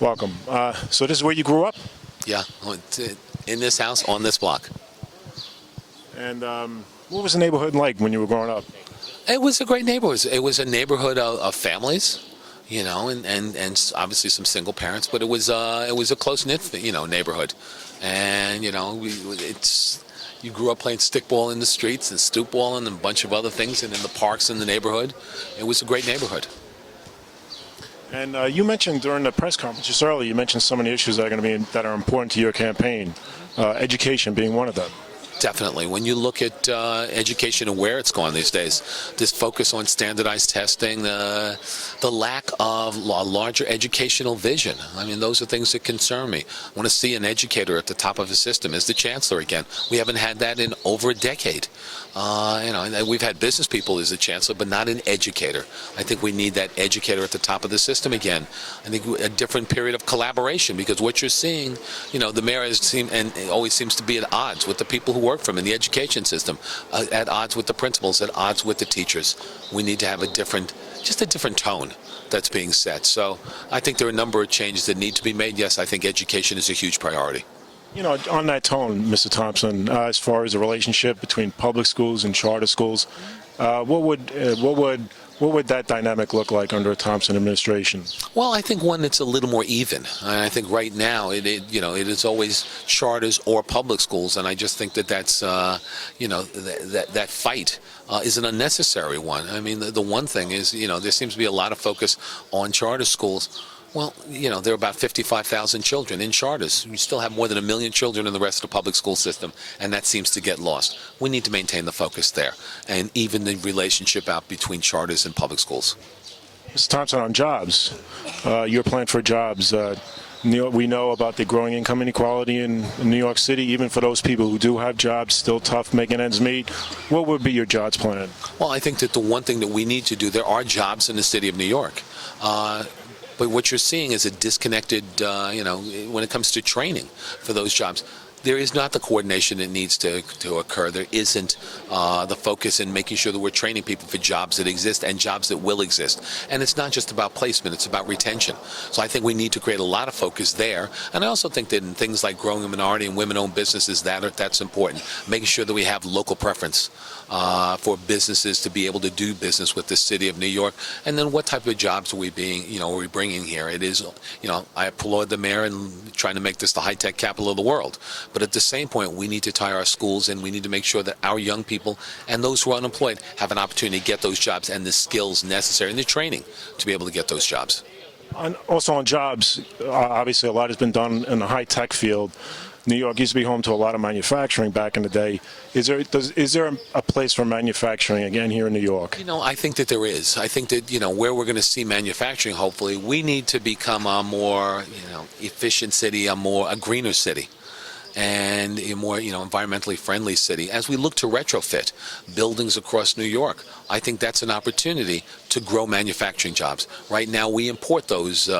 Welcome. So this is where you grew up? Yeah, in this house, on this block. And what was the neighborhood like when you were growing up? It was a great neighborhood. It was a neighborhood of families, and obviously some single parents, but it was a close-knit, neighborhood. And, you grew up playing stickball in the streets and stoop ball and a bunch of other things and in the parks in the neighborhood. It was a great neighborhood. And you mentioned during the press conference just earlier, you mentioned some of the issues that are important to your campaign, education being one of them. Definitely. When you look at education and where it's gone these days, this focus on standardized testing, the lack of a larger educational vision. I mean, those are things that concern me. I want to see an educator at the top of the system as the chancellor again. We haven't had that in over a decade. And we've had business people as the chancellor, but not an educator. I think we need that educator at the top of the system again. I think a different period of collaboration, because what you're seeing, the mayor always seems to be at odds with the people who work for him in the education system, at odds with the principals, at odds with the teachers. We need to have a different tone that's being set. So I think there are a number of changes that need to be made. Yes, I think education is a huge priority. On that tone, Mr. Thompson, as far as the relationship between public schools and charter schools, what would that dynamic look like under a Thompson administration? Well, I think one that's a little more even. I think right now it is always charters or public schools, and I just think that's that fight is an unnecessary one. I mean, the one thing is there seems to be a lot of focus on charter schools. Well, there are about 55,000 children in charters. You still have more than 1 million children in the rest of the public school system, and that seems to get lost. We need to maintain the focus there, and even the relationship out between charters and public schools. Mr. Thompson, on jobs, your plan for jobs. We know about the growing income inequality in New York City. Even for those people who do have jobs, still tough making ends meet. What would be your jobs plan? Well, I think that the one thing that we need to do, there are jobs in the city of New York. But what you're seeing is a disconnected, when it comes to training for those jobs. There is not the coordination that needs to occur. There isn't the focus in making sure that we're training people for jobs that exist and jobs that will exist. And it's not just about placement, it's about retention. So I think we need to create a lot of focus there. And I also think that in things like growing a minority and women-owned businesses, that's important. Making sure that we have local preference for businesses to be able to do business with the city of New York. And then what type of jobs are we bringing here? It is, I applaud the mayor in trying to make this the high-tech capital of the world. But at the same point, we need to tie our schools and we need to make sure that our young people and those who are unemployed have an opportunity to get those jobs and the skills necessary and the training to be able to get those jobs. Also on jobs, obviously a lot has been done in the high-tech field. New York used to be home to a lot of manufacturing back in the day. Is there a place for manufacturing again here in New York? I think that there is. I think that, where we're going to see manufacturing, hopefully, we need to become a more, efficient city, a greener city, and a more, environmentally friendly city. As we look to retrofit buildings across New York, I think that's an opportunity to grow manufacturing jobs. Right now, we import those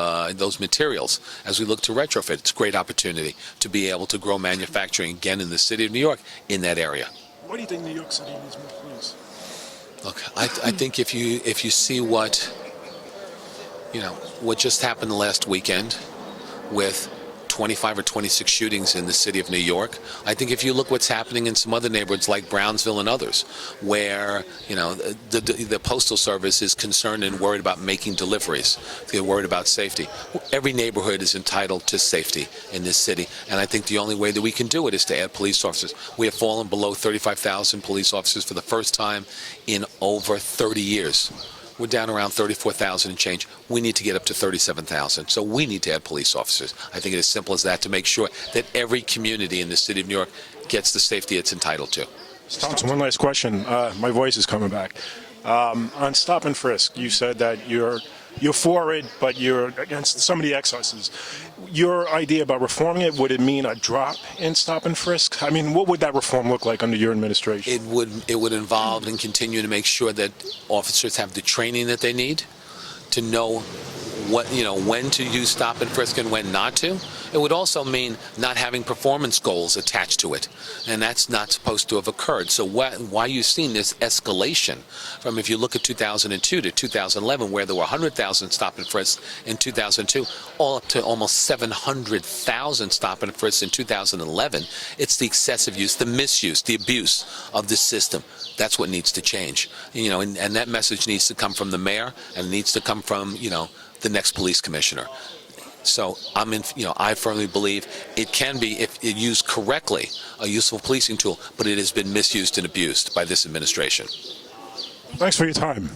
materials. As we look to retrofit, it's a great opportunity to be able to grow manufacturing again in the city of New York in that area. Why do you think New York City needs more police? Look, I think if you see what just happened the last weekend with 25 or 26 shootings in the city of New York. I think if you look what's happening in some other neighborhoods like Brownsville and others, where the Postal Service is concerned and worried about making deliveries, they're worried about safety. Every neighborhood is entitled to safety in this city, and I think the only way that we can do it is to add police officers. We have fallen below 35,000 police officers for the first time in over 30 years. We're down around 34,000 and change. We need to get up to 37,000. So we need to add police officers. I think it's as simple as that to make sure that every community in the city of New York gets the safety it's entitled to. Thompson, one last question. My voice is coming back. On stop and frisk, you said that you're for it, but you're against some of the excesses. Your idea about reforming it, would it mean a drop in stop and frisk? I mean, what would that reform look like under your administration? It would involve and continue to make sure that officers have the training that they need to know when to use stop and frisk and when not to. It would also mean not having performance goals attached to it, and that's not supposed to have occurred. So why you've seen this escalation from, if you look at 2002 to 2011, where there were 100,000 stop and frisks in 2002, all up to almost 700,000 stop and frisks in 2011. It's the excessive use, the misuse, the abuse of this system. That's what needs to change. And that message needs to come from the mayor, and it needs to come from the next police commissioner. So I firmly believe it can be, if it used correctly, a useful policing tool, but it has been misused and abused by this administration. Thanks for your time.